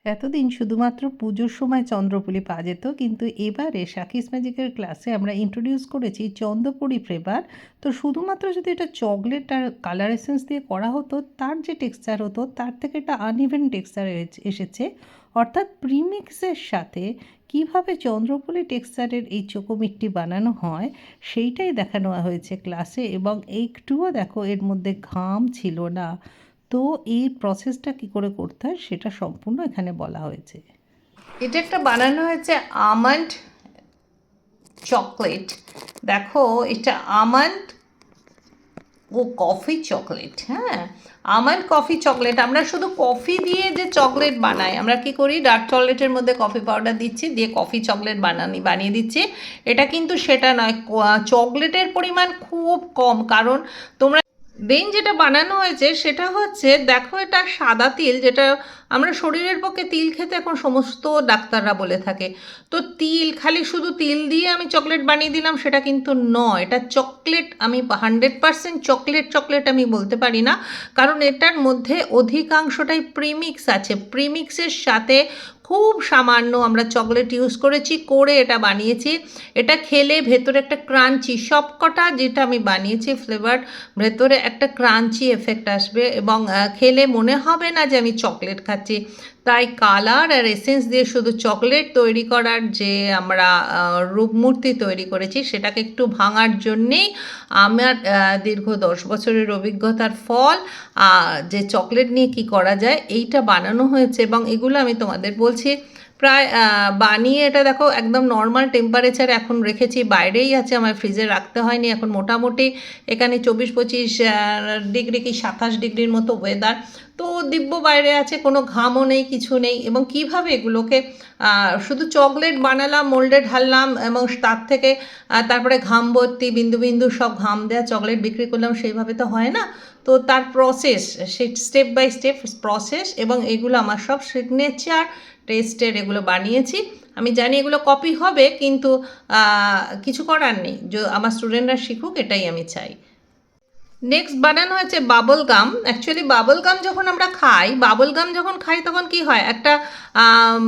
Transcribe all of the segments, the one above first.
এতদিন শুধুমাত্র পুজোর সময় চন্দ্রপুলি পাওয়া যেত, কিন্তু এবারে শাকিস ম্যাজিকের ক্লাসে আমরা ইন্ট্রোডিউস করেছি চন্দ্রপুরি ফ্লেভার। তো শুধুমাত্র যদি এটা চকলেট আর কালার এসেন্স দিয়ে করা হতো, তার যে টেক্সচার হতো তার থেকে একটা আনইভেন টেক্সচার এসেছে। অর্থাৎ প্রিমিক্সের সাথে কিভাবে চন্দ্রপুলি টেক্সচারের এই চোকোমিট্টি বানানো হয় সেইটাই দেখানো হয়েছে ক্লাসে, এবং একটুও দেখো এর মধ্যে ঘাম ছিল না। তো এই প্রসেসটা কী করে করতে হয় সেটা সম্পূর্ণ এখানে বলা হয়েছে। এটা একটা বানানো হয়েছে আমন্ড চকলেট। দেখো এটা আমন্ড ও কফি চকলেট। হ্যাঁ, আমন্ড কফি চকলেট। আমরা শুধু কফি দিয়ে যে চকলেট বানাই, আমরা কি করি, ডার্ক চকলেটের মধ্যে কফি পাউডার দিচ্ছি, দিয়ে কফি চকলেট বানিয়ে দিচ্ছি। এটা কিন্তু সেটা নয়, চকলেটের পরিমাণ খুব কম। কারণ তোমরা দেন যেটা বানানো হয়েছে সেটা হচ্ছে, দেখো এটা সাদা তিল, যেটা আমরা শরীরের পক্ষে তিল খেতে এখন সমস্ত ডাক্তাররা বলে থাকে। তো তিল, খালি শুধু তিল দিয়ে আমি চকলেট বানিয়ে দিলাম সেটা কিন্তু নয়। এটা চকলেট, আমি 100% চকলেট আমি বলতে পারি না, কারণ এটার মধ্যে অধিকাংশটাই প্রিমিক্স আছে। প্রিমিক্সের সাথে খুব সামান্য আমরা চকলেট ইউজ করেছি, করে এটা বানিয়েছি। এটা খেলে ভেতরে একটা ক্রাঞ্চি, সবকটা যেটা আমি বানিয়েছি ফ্লেভার, ভেতরে একটা ক্রাঞ্চি এফেক্ট আসবে, এবং খেলে মনে হবে না যে আমি চকলেট খাচ্ছি। তাই কালার আর এসেন্স দিয়ে শুধু চকলেট তৈরি করার যে আমরা রূপমূর্তি তৈরি করেছি, সেটাকে একটু ভাঙার জন্যেই আমার দীর্ঘ 10 বছরের অভিজ্ঞতার ফল, যে চকলেট নিয়ে কি করা যায় এইটা বানানো হয়েছে। এবং এগুলো আমি তোমাদের বলছি প্রায় বানিয়ে, এটা দেখো একদম নর্মাল টেম্পারেচার এখন রেখেছি, বাইরেই আছে, আমার ফ্রিজে রাখতে হয়নি। এখন মোটামুটি এখানে 24-25 ডিগ্রি কি 27 ডিগ্রির মতো ওয়েদার। তো দিব্য বাইরে আছে, কোনো ঘামও নেই, কিছু নেই। এবং কিভাবে এগুলোকে শুধু চকলেট বানালাম, মোল্ডে ঢাললাম, এবং তার থেকে তারপরে ঘাম ভর্তি বিন্দু বিন্দু সব ঘাম দেওয়া চকলেট বিক্রি করলাম, সেইভাবে তো হয় না। তো তার প্রসেস, সেই স্টেপ বাই স্টেপ প্রসেস, এবং এগুলো আমার সব সিগনেচার টেস্টের এগুলো বানিয়েছি। আমি জানি এগুলো কপি হবে, কিন্তু কিছু করার নেই, যে আমার স্টুডেন্টরা শিখুক, এটাই আমি চাই। নেক্সট বানানো হয়েছে bubble gum. Actually bubble gum যখন আমরা খাই, তখন কি হয়, একটা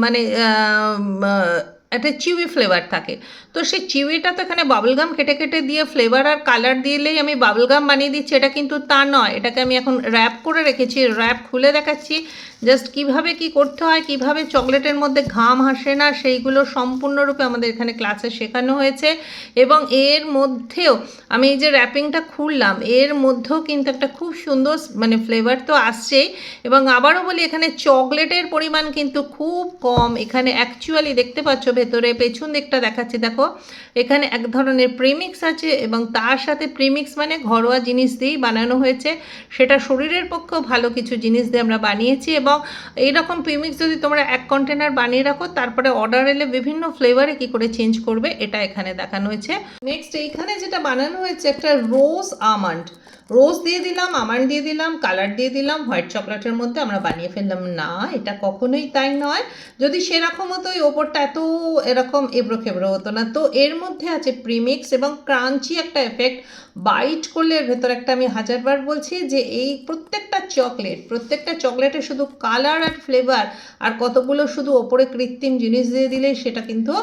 মানে একটা চিউই ফ্লেভার থাকে। তো সেই চিউইটা তো এখানে বাবল গাম কেটে কেটে দিয়ে ফ্লেভার আর কালার দিলেই আমি বাবল গাম বানিয়ে দিচ্ছি, এটা কিন্তু তা নয়। এটাকে আমি এখন র্যাপ করে রেখেছি, র্যাপ খুলে দেখাচ্ছি জাস্ট কিভাবে কি করতে হয়, কিভাবে চকলেটের মধ্যে ঘাম আসে না, সেইগুলো সম্পূর্ণরূপে আমাদের এখানে ক্লাসে শেখানো হয়েছে। এবং এর মধ্যেও আমি এই যে র্যাপিংটা খুললাম, এর মধ্যেও কিন্তু একটা খুব সুন্দর মানে ফ্লেভার তো আসছেই। এবং আবারও বলি, এখানে চকলেটের পরিমাণ কিন্তু খুব কম। এখানে অ্যাকচুয়ালি দেখতে পাচ্ছ ভেতরে পেছন দিকটা দেখাচ্ছি, দেখো এখানে এক ধরনের প্রিমিক্স আছে, এবং তার সাথে প্রিমিক্স মানে ঘরোয়া জিনিস দিয়েই বানানো হয়েছে। সেটা শরীরের পক্ষেও ভালো কিছু জিনিস দিয়ে আমরা বানিয়েছি। এবং এইরকম প্রিমিক্স যদি তোমরা এক কন্টেনার বানিয়ে রাখো, তারপরে অর্ডার এলে বিভিন্ন ফ্লেভারে কি করে চেঞ্জ করবে, এটা এখানে দেখানো হয়েছে। নেক্সট এইখানে যেটা বানানো হয়েছে, একটা রোজ আমন্ড, রোজ দিয়ে দিলাম, আমন্ড দিয়ে দিলাম, কালার দিয়ে দিলাম, হোয়াইট চকলেটের মধ্যে আমরা বানিয়ে ফেললাম। না, এটা কখনোই তাই নয়। যদি সেরকম হতো, এই ওপরটা এত এরকম এবড়ো খেবড়ো হতো না। তো এর মধ্যে আছে প্রিমিক্স এবং ক্রাঞ্চি একটা এফেক্ট। বাইট করলে এর ভেতর একটা, আমি হাজারবার বলছি যে এই প্রত্যেকটা চকলেটে শুধু কালার আর ফ্লেভার আর কতগুলো শুধু ওপরে কৃত্রিম জিনিস দিয়ে দিলে সেটা কিন্তু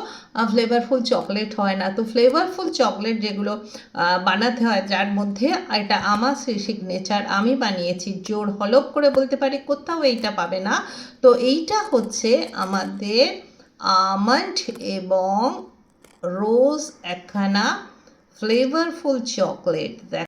ফ্লেভারফুল চকলেট হয় না। তো ফ্লেভারফুল চকলেট যেগুলো বানাতে হয়, যার মধ্যে এটা আমার সিগনেচার, আমি বানিয়েছি, জোর হলপ করে বলতে পারি কোথাও এইটা পাবে না। তো এইটা হচ্ছে আমাদের আমন্ড এবং রোজ একখানা ফ্লেভারফুল চকলেট।